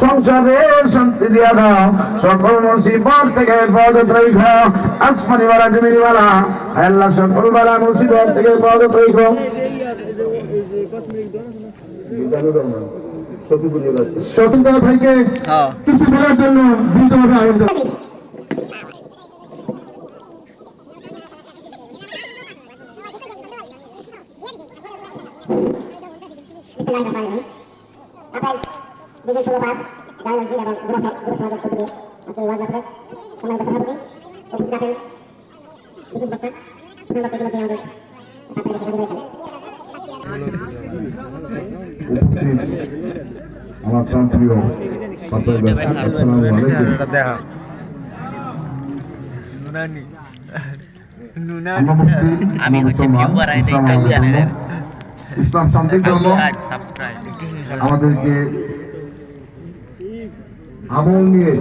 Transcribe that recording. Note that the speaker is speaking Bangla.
সংসারে শান্তি দিয়া দাও, সকল মুসিবত থেকে হেফাজত রাখো। আসমানি ওয়ালা জমিনি ওয়ালা আল্লাহ সকল বালা মুসিবত থেকে হেফাজত রাখো। স্বতন্ত্র ভাইকে কিছু বলার জন্য বিনীতভাবে আবেদন। আমার প্রিয় আমি হচ্ছে ভিউয়ার এই চ্যানেলের ইসলাম শান্তি ধর্ম সাবস্ক্রাইব আমাদেরকে আমল নিয়ে